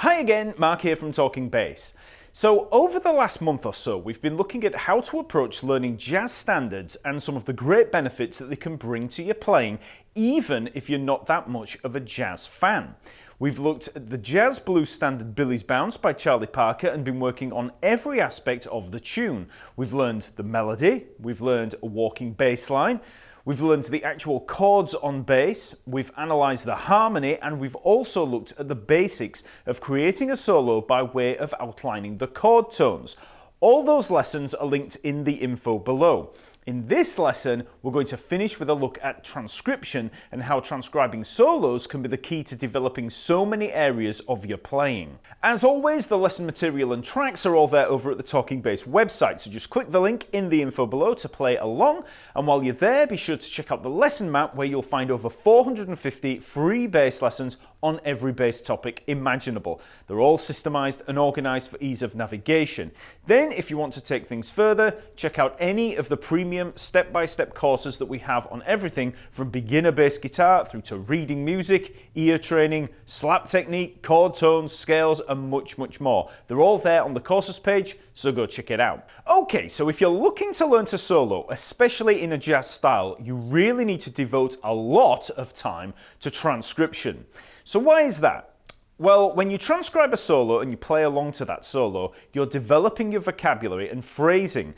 Hi again, Mark here from Talkingbass. So over the last month or so, we've been looking at how to approach learning jazz standards and some of the great benefits that they can bring to your playing, even if you're not that much of a jazz fan. We've looked at the jazz blues standard Billie's Bounce by Charlie Parker and been working on every aspect of the tune. We've learned the melody, we've learned a walking bass line, we've learned the actual chords on bass, we've analysed the harmony, and we've also looked at the basics of creating a solo by way of outlining the chord tones. All those lessons are linked in the info below. In this lesson, we're going to finish with a look at transcription and how transcribing solos can be the key to developing so many areas of your playing. As always, the lesson material and tracks are all there over at the Talkingbass website, so just click the link in the info below to play along, and while you're there, be sure to check out the lesson map where you'll find over 450 free bass lessons on every bass topic imaginable. They're all systemized and organized for ease of navigation. Then, if you want to take things further, check out any of the premium step-by-step courses that we have on everything from beginner bass guitar through to reading music, ear training, slap technique, chord tones, scales, and much, much more. They're all there on the courses page, so go check it out. Okay, so if you're looking to learn to solo, especially in a jazz style, you really need to devote a lot of time to transcription. So why is that? Well, when you transcribe a solo and you play along to that solo, you're developing your vocabulary and phrasing.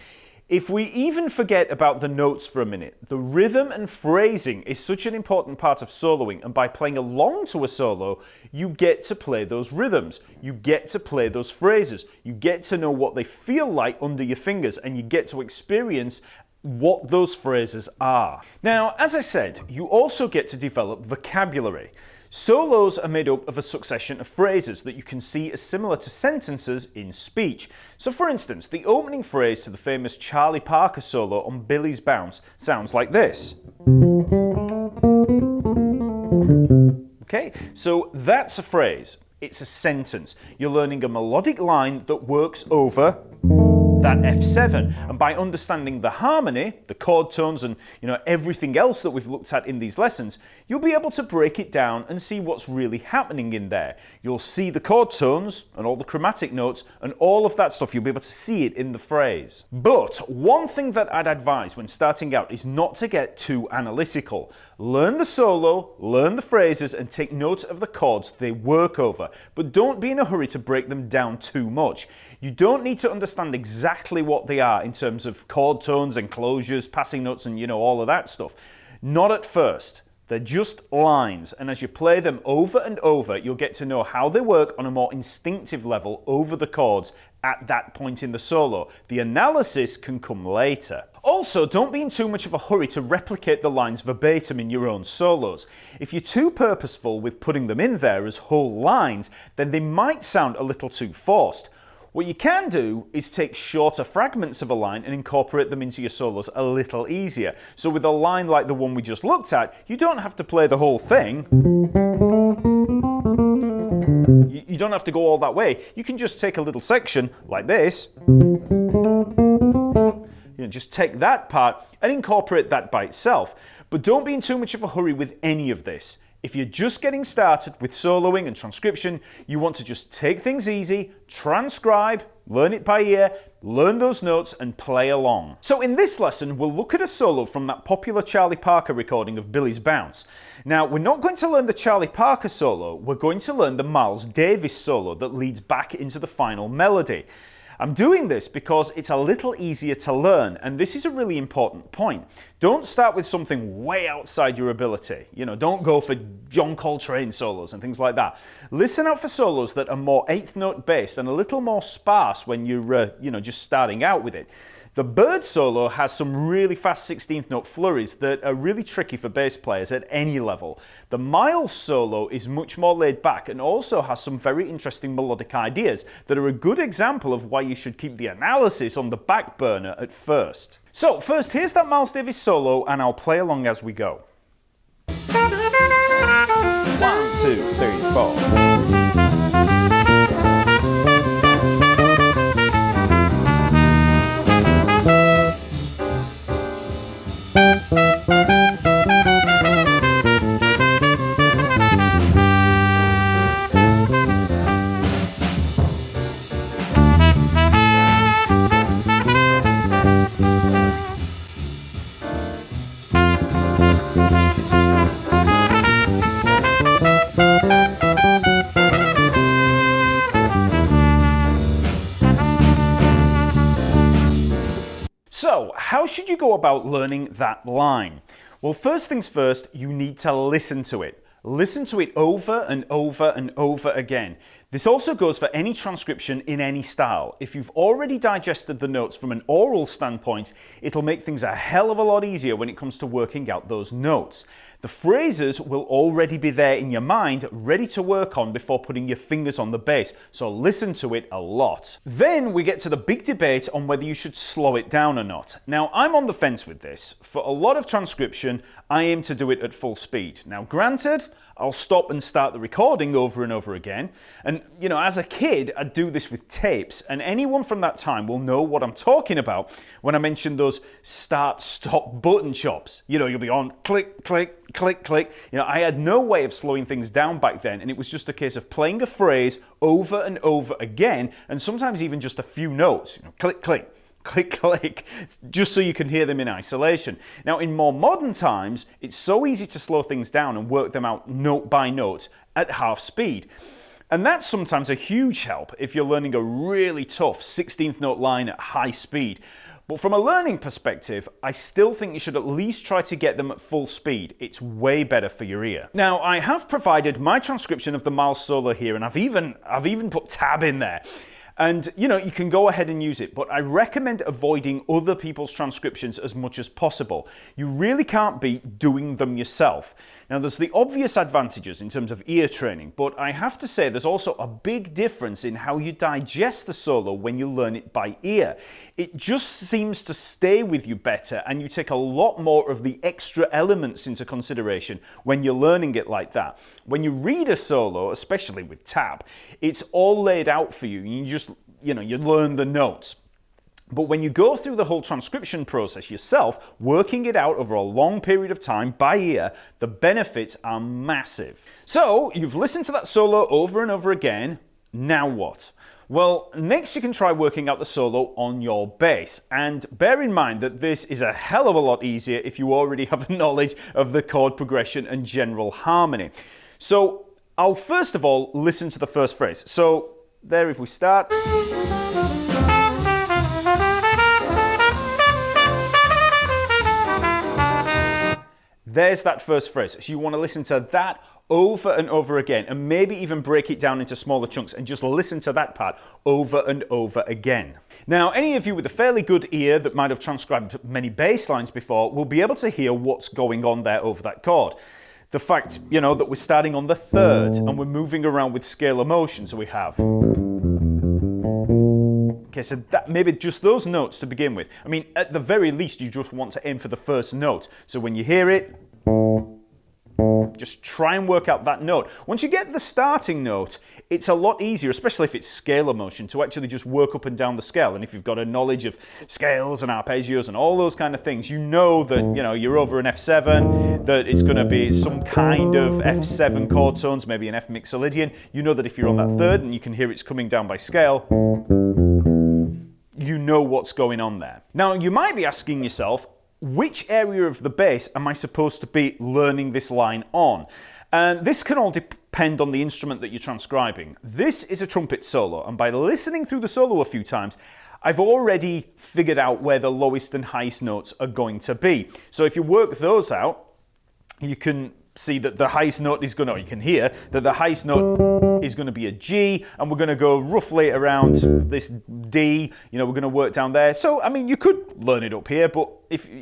If we even forget about the notes for a minute, the rhythm and phrasing is such an important part of soloing, and by playing along to a solo, you get to play those rhythms, you get to play those phrases, you get to know what they feel like under your fingers, and you get to experience what those phrases are. Now, as I said, you also get to develop vocabulary. Solos are made up of a succession of phrases that you can see as similar to sentences in speech. So for instance, the opening phrase to the famous Charlie Parker solo on Billie's Bounce sounds like this. Okay, so that's a phrase. It's a sentence. You're learning a melodic line that works over that F7, and by understanding the harmony, the chord tones, and everything else that we've looked at in these lessons, you'll be able to break it down and see what's really happening in there. You'll see the chord tones and all the chromatic notes and all of that stuff. You'll be able to see it in the phrase. But one thing that I'd advise when starting out is not to get too analytical. Learn the solo, learn the phrases, and take note of the chords they work over, but don't be in a hurry to break them down too much. You don't need to understand exactly what they are in terms of chord tones and closures, passing notes, and all of that stuff. Not at first. They're just lines, and as you play them over and over, you'll get to know how they work on a more instinctive level over the chords at that point in the solo. The analysis can come later. Also, don't be in too much of a hurry to replicate the lines verbatim in your own solos. If you're too purposeful with putting them in there as whole lines, then they might sound a little too forced. What you can do is take shorter fragments of a line and incorporate them into your solos a little easier. So with a line like the one we just looked at, you don't have to play the whole thing. You don't have to go all that way. You can just take a little section like this. Just take that part and incorporate that by itself. But don't be in too much of a hurry with any of this. If you're just getting started with soloing and transcription, you want to just take things easy, transcribe, learn it by ear, learn those notes, and play along. So in this lesson, we'll look at a solo from that popular Charlie Parker recording of Billie's Bounce. Now, we're not going to learn the Charlie Parker solo, we're going to learn the Miles Davis solo that leads back into the final melody. I'm doing this because it's a little easier to learn, and this is a really important point. Don't start with something way outside your ability. Don't go for John Coltrane solos and things like that. Listen out for solos that are more eighth note based and a little more sparse when you're just starting out with it. The Bird solo has some really fast 16th note flurries that are really tricky for bass players at any level. The Miles solo is much more laid back and also has some very interesting melodic ideas that are a good example of why you should keep the analysis on the back burner at first. So first, here's that Miles Davis solo, and I'll play along as we go. 1, 2, 3, 4. how should you go about learning that line? Well, first things first, you need to listen to it. Listen to it over and over and over again. This also goes for any transcription in any style. If you've already digested the notes from an oral standpoint, it'll make things a hell of a lot easier when it comes to working out those notes. The phrases will already be there in your mind, ready to work on before putting your fingers on the bass, so listen to it a lot. Then we get to the big debate on whether you should slow it down or not. Now, I'm on the fence with this. For a lot of transcription, I aim to do it at full speed. Now, granted, I'll stop and start the recording over and over again. And, as a kid, I'd do this with tapes, and anyone from that time will know what I'm talking about when I mention those start-stop button chops. You'll be on click, click, click, click. I had no way of slowing things down back then, and it was just a case of playing a phrase over and over again, and sometimes even just a few notes. Click, click. Click, click, just so you can hear them in isolation. Now, in more modern times, it's so easy to slow things down and work them out note by note at half speed. And that's sometimes a huge help if you're learning a really tough 16th note line at high speed. But from a learning perspective, I still think you should at least try to get them at full speed. It's way better for your ear. Now, I have provided my transcription of the Miles solo here, and I've even put tab in there. And, you can go ahead and use it, but I recommend avoiding other people's transcriptions as much as possible. You really can't beat doing them yourself. Now, there's the obvious advantages in terms of ear training, but I have to say there's also a big difference in how you digest the solo when you learn it by ear. It just seems to stay with you better, and you take a lot more of the extra elements into consideration when you're learning it like that. When you read a solo, especially with tab, it's all laid out for you. You just, you learn the notes. But when you go through the whole transcription process yourself, working it out over a long period of time by ear, the benefits are massive. So, you've listened to that solo over and over again. Now what? Well, next you can try working out the solo on your bass. And bear in mind that this is a hell of a lot easier if you already have a knowledge of the chord progression and general harmony. So, I'll first of all listen to the first phrase. So, there if we start. There's that first phrase. So you want to listen to that over and over again, and maybe even break it down into smaller chunks and just listen to that part over and over again. Now, any of you with a fairly good ear that might have transcribed many bass lines before will be able to hear what's going on there over that chord. The fact, that we're starting on the third and we're moving around with scalar motion. So we have. Okay, so that maybe just those notes to begin with. I mean, at the very least, you just want to aim for the first note. So when you hear it, just try and work out that note. Once you get the starting note, it's a lot easier, especially if it's scalar motion, to actually just work up and down the scale. And if you've got a knowledge of scales and arpeggios and all those kind of things, you know that, you're over an F7, that it's going to be some kind of F7 chord tones, maybe an F mixolydian. You know that if you're on that third and you can hear it's coming down by scale, you know what's going on there. Now, you might be asking yourself, which area of the bass am I supposed to be learning this line on? And this can all depend on the instrument that you're transcribing. This is a trumpet solo, and by listening through the solo a few times, I've already figured out where the lowest and highest notes are going to be. So if you work those out, you can see that the highest note is you can hear that the highest note is going to be a G, and we're going to go roughly around this D, we're going to work down there. So, I mean, you could learn it up here, but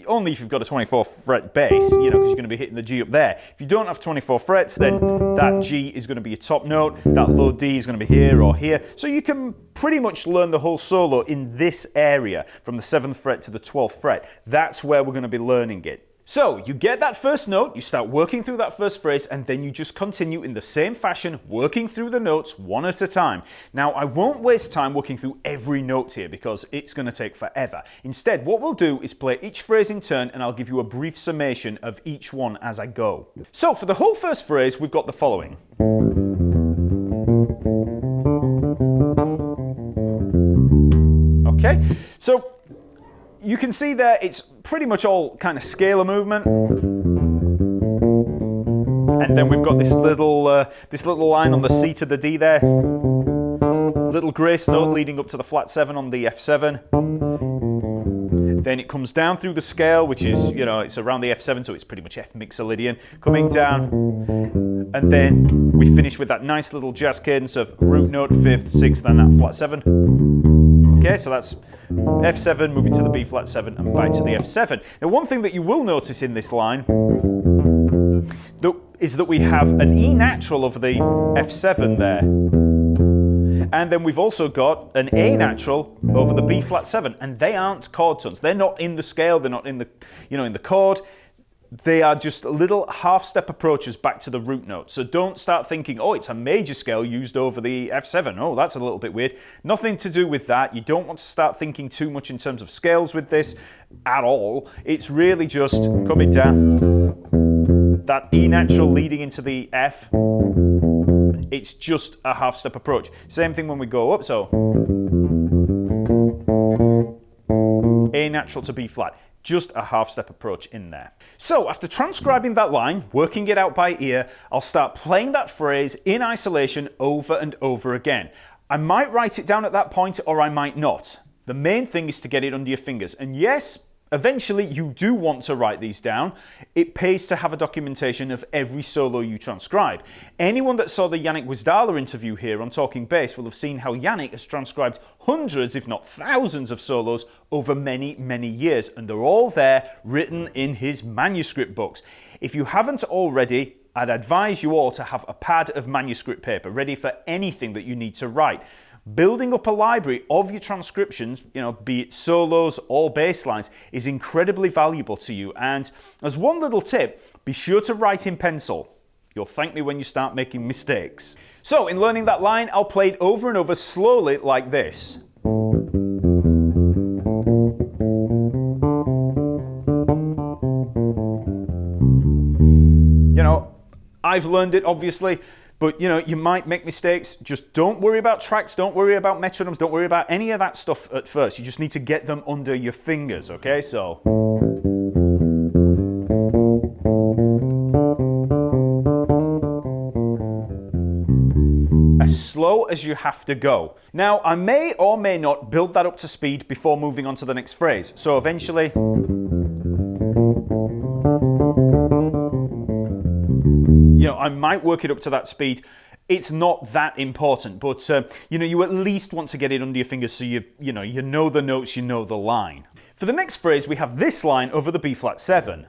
only if you've got a 24 fret bass, because you're going to be hitting the G up there. If you don't have 24 frets, then that G is going to be your top note, that low D is going to be here or here. So you can pretty much learn the whole solo in this area, from the 7th fret to the 12th fret. That's where we're going to be learning it. So, you get that first note, you start working through that first phrase, and then you just continue in the same fashion, working through the notes one at a time. Now, I won't waste time working through every note here because it's going to take forever. Instead, what we'll do is play each phrase in turn, and I'll give you a brief summation of each one as I go. So, for the whole first phrase, we've got the following. Okay, so you can see there it's pretty much all kind of scalar movement. And then we've got this little line on the C to the D there. Little grace note leading up to the flat 7 on the F7. Then it comes down through the scale, which is, it's around the F7, so it's pretty much F mixolydian, coming down. And then we finish with that nice little jazz cadence of root note, 5th, 6th, and that flat 7. Okay, so that's F7, moving to the B flat 7, and back to the F7. Now, one thing that you will notice in this line is that we have an E natural over the F7 there. And then we've also got an A natural over the B flat 7, and they aren't chord tones. They're not in the scale, they're not in the, in the chord. They are just little half-step approaches back to the root note. So don't start thinking, oh, it's a major scale used over the F7. Oh, that's a little bit weird. Nothing to do with that. You don't want to start thinking too much in terms of scales with this at all. It's really just coming down, that E natural leading into the F. It's just a half-step approach. Same thing when we go up, so A natural to B flat. Just a half-step approach in there. So after transcribing that line, working it out by ear, I'll start playing that phrase in isolation over and over again. I might write it down at that point or I might not. The main thing is to get it under your fingers. And yes, eventually you do want to write these down. It pays to have a documentation of every solo you transcribe. Anyone that saw the Yannick Wisdala interview here on Talking Bass will have seen how Yannick has transcribed hundreds, if not thousands, of solos over many, many years, and they're all there written in his manuscript books. If you haven't already, I'd advise you all to have a pad of manuscript paper ready for anything that you need to write. Building up a library of your transcriptions, be it solos or bass lines, is incredibly valuable to you. And as one little tip, be sure to write in pencil. You'll thank me when you start making mistakes. So in learning that line, I'll play it over and over slowly like this. I've learned it obviously, but you might make mistakes. Just don't worry about tracks, don't worry about metronomes, don't worry about any of that stuff at first. You just need to get them under your fingers, okay? So as slow as you have to go. Now, I may or may not build that up to speed before moving on to the next phrase. So eventually, I might work it up to that speed. It's not that important, but you at least want to get it under your fingers so you know the notes, you know the line. For the next phrase, we have this line over the B flat 7.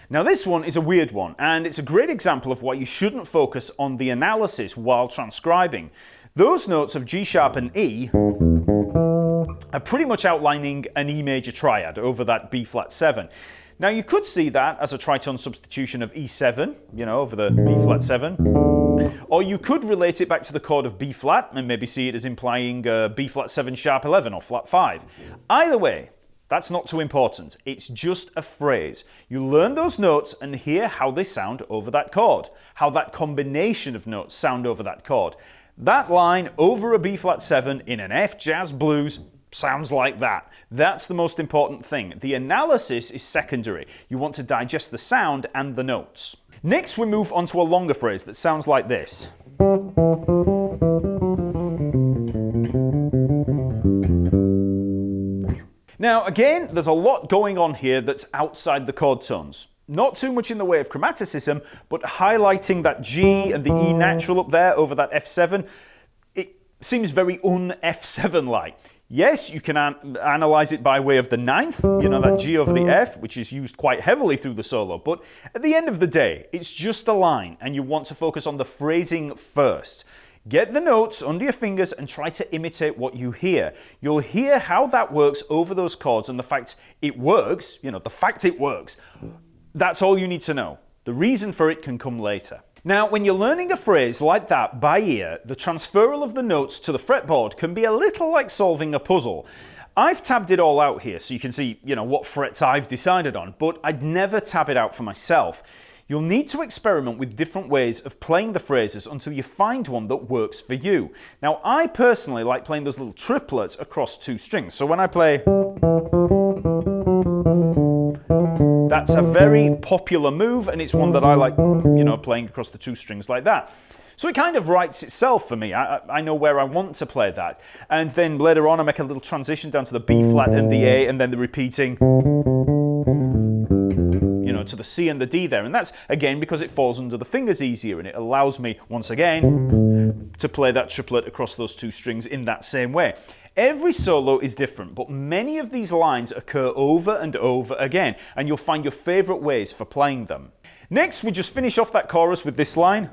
Now this one is a weird one, and it's a great example of why you shouldn't focus on the analysis while transcribing. Those notes of G sharp and E are pretty much outlining an E major triad over that B flat 7. Now you could see that as a tritone substitution of E7, over the B flat 7. Or you could relate it back to the chord of B flat and maybe see it as implying B flat 7 sharp 11 or flat 5. Either way, that's not too important. It's just a phrase. You learn those notes and hear how they sound over that chord, how that combination of notes sound over that chord. That line over a B flat 7 in an F jazz blues sounds like that. That's the most important thing. The analysis is secondary. You want to digest the sound and the notes. Next, we move on to a longer phrase that sounds like this. Now, again, there's a lot going on here that's outside the chord tones. Not too much in the way of chromaticism, but highlighting that G and the E natural up there over that F7, it seems very un-F7-like. Yes, you can analyze it by way of the ninth, that G over the F, which is used quite heavily through the solo, but at the end of the day, it's just a line, and you want to focus on the phrasing first. Get the notes under your fingers and try to imitate what you hear. You'll hear how that works over those chords, and the fact it works, the fact it works, that's all you need to know. The reason for it can come later. Now, when you're learning a phrase like that by ear, the transferal of the notes to the fretboard can be a little like solving a puzzle. I've tabbed it all out here so you can see, what frets I've decided on, but I'd never tab it out for myself. You'll need to experiment with different ways of playing the phrases until you find one that works for you. Now, I personally like playing those little triplets across two strings. So when I play, that's a very popular move, and it's one that I like, playing across the two strings like that. So it kind of writes itself for me. I know where I want to play that. And then later on I make a little transition down to the B flat and the A, and then the repeating, to the C and the D there. And that's, again, because it falls under the fingers easier, and it allows me, once again, to play that triplet across those two strings in that same way. Every solo is different, but many of these lines occur over and over again, and you'll find your favorite ways for playing them. Next, we just finish off that chorus with this line.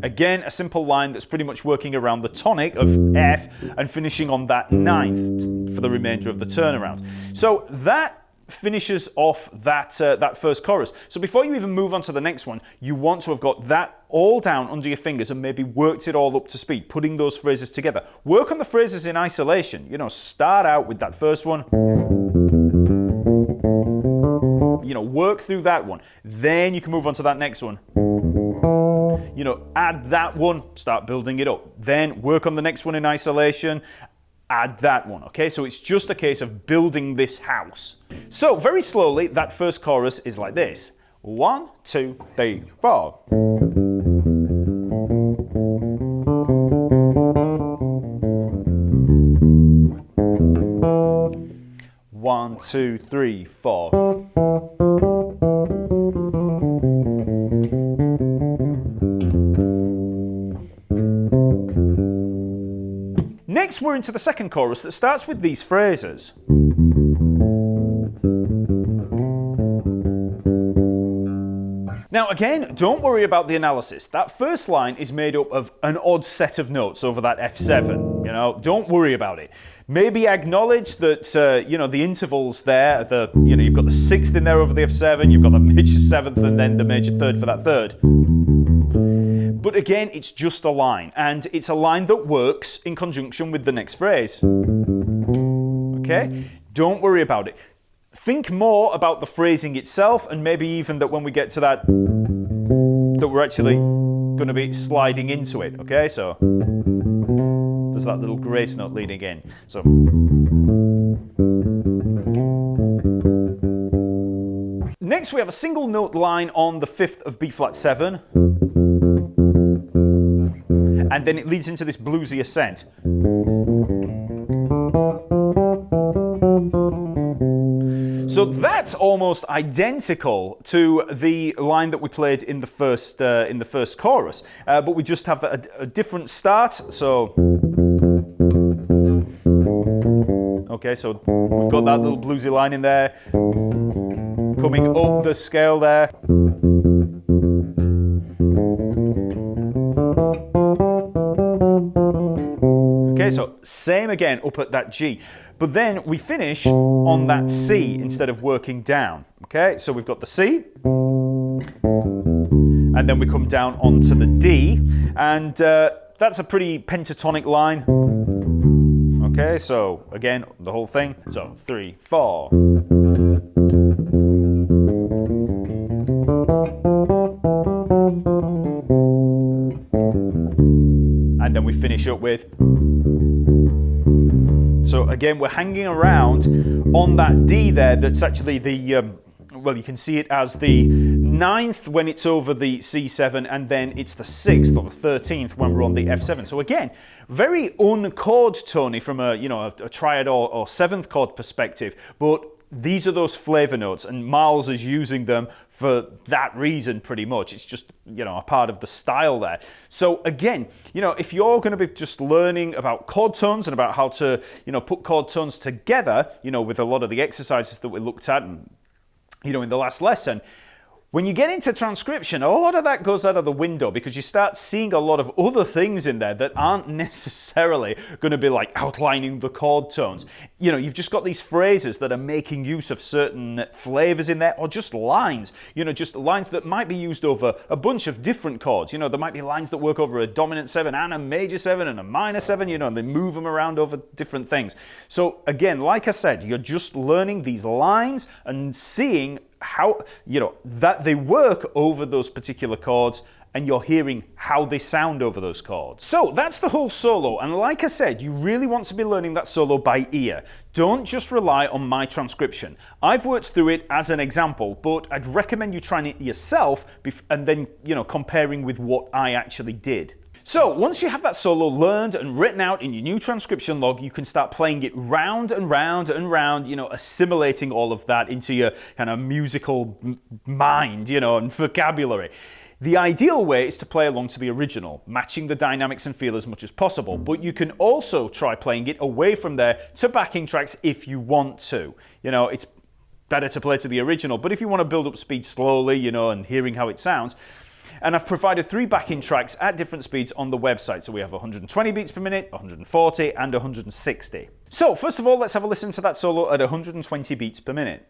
Again, a simple line that's pretty much working around the tonic of F and finishing on that ninth for the remainder of the turnaround. So that finishes off that first chorus. So before you even move on to the next one, you want to have got that all down under your fingers and maybe worked it all up to speed, putting those phrases together. Work on the phrases in isolation. Start out with that first one. Work through that one. Then you can move on to that next one. Add that one, start building it up. Then work on the next one in isolation. Add that one, okay? So it's just a case of building this house. So very slowly, that first chorus is like this. 1, 2, 3, 4. 1, 2, 3, 4. Next, we're into the second chorus that starts with these phrases. Now again, don't worry about the analysis. That first line is made up of an odd set of notes over that F7. Don't worry about it. Maybe acknowledge that the intervals there, you've got the sixth in there over the F7, you've got the major seventh and then the major third for that third. But again, it's just a line, and it's a line that works in conjunction with the next phrase. Okay? Don't worry about it. Think more about the phrasing itself, and maybe even that when we get to that we're actually going to be sliding into it. Okay? So there's that little grace note leading in. So next we have a single note line on the fifth of B flat 7. And then it leads into this bluesy ascent. So that's almost identical to the line that we played in the first chorus, but we just have a different start. So, okay, so we've got that little bluesy line in there, coming up the scale there. Okay, so same again up at that G. But then we finish on that C instead of working down. Okay, so we've got the C. And then we come down onto the D. And that's a pretty pentatonic line. Okay, so again, the whole thing. So 3, 4. And then we finish up with. So again, we're hanging around on that D there. That's actually the, well, you can see it as the 9th when it's over the C7, and then it's the 6th or the 13th when we're on the F7. So again, very unchord tony from a triad or 7th chord perspective, but these are those flavor notes, and Miles is using them for that reason pretty much. It's just, a part of the style there. So again, if you're going to be just learning about chord tones and about how to, put chord tones together, with a lot of the exercises that we looked at and, in the last lesson, when you get into transcription, a lot of that goes out of the window because you start seeing a lot of other things in there that aren't necessarily going to be like outlining the chord tones. You've just got these phrases that are making use of certain flavors in there, or just lines, just lines that might be used over a bunch of different chords. There might be lines that work over a dominant 7 and a major 7 and a minor 7, and they move them around over different things. So again, like I said, you're just learning these lines and seeing how, that they work over those particular chords, and you're hearing how they sound over those chords. So that's the whole solo, and like I said, you really want to be learning that solo by ear. Don't just rely on my transcription. I've worked through it as an example, but I'd recommend you trying it yourself and then, comparing with what I actually did. So once you have that solo learned and written out in your new transcription log, you can start playing it round and round and round, assimilating all of that into your kind of musical mind, and vocabulary. The ideal way is to play along to the original, matching the dynamics and feel as much as possible, but you can also try playing it away from there to backing tracks if you want to. It's better to play to the original, but if you want to build up speed slowly, and hearing how it sounds. And I've provided 3 backing tracks at different speeds on the website. So we have 120 beats per minute, 140, and 160. So first of all, let's have a listen to that solo at 120 beats per minute.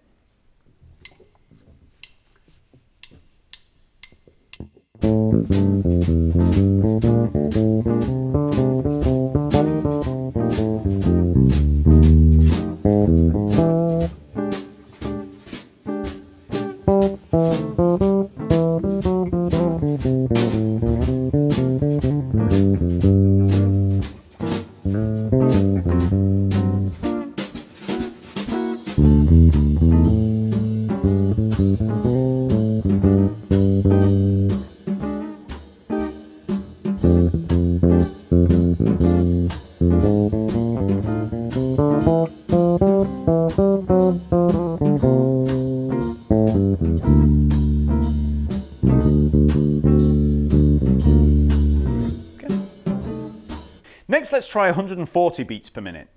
Next, let's try 140 beats per minute.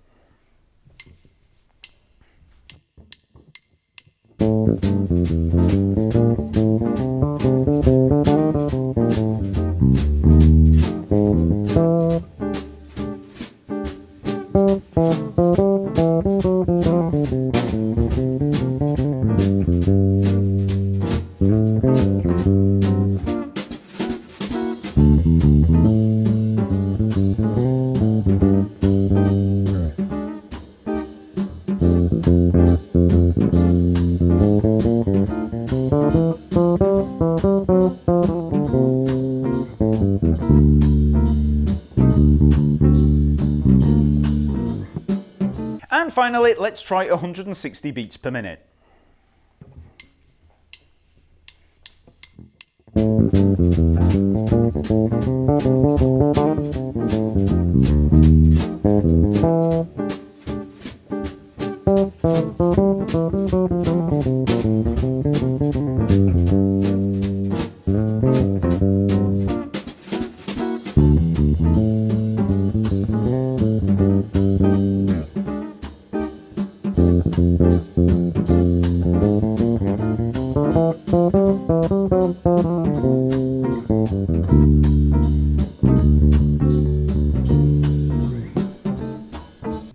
And finally, let's try 160 beats per minute.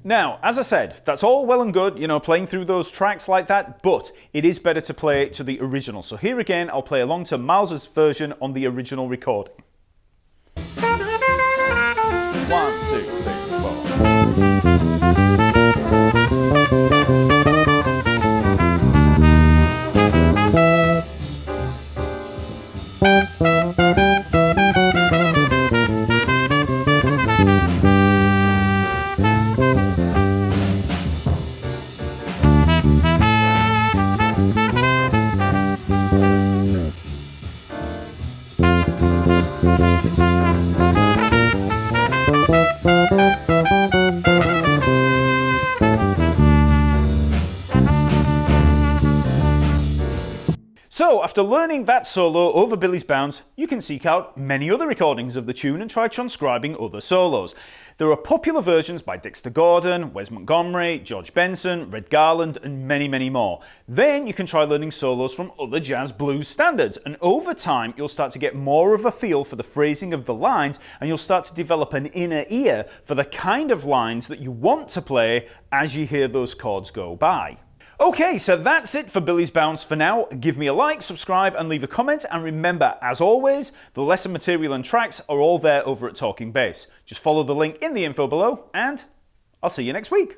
Now, as I said, that's all well and good, playing through those tracks like that, but it is better to play to the original. So here again, I'll play along to Miles's version on the original recording. 1, 2, 3, So, after learning that solo over Billie's bounce, you can seek out many other recordings of the tune and try transcribing other solos. There are popular versions by Dexter Gordon, Wes Montgomery, George Benson, Red Garland, and many, many more. Then you can try learning solos from other jazz blues standards, and over time you'll start to get more of a feel for the phrasing of the lines, and you'll start to develop an inner ear for the kind of lines that you want to play as you hear those chords go by. Okay, so that's it for Billie's Bounce for now. Give me a like, subscribe, and leave a comment. And remember, as always, the lesson material and tracks are all there over at Talkingbass. Just follow the link in the info below, and I'll see you next week.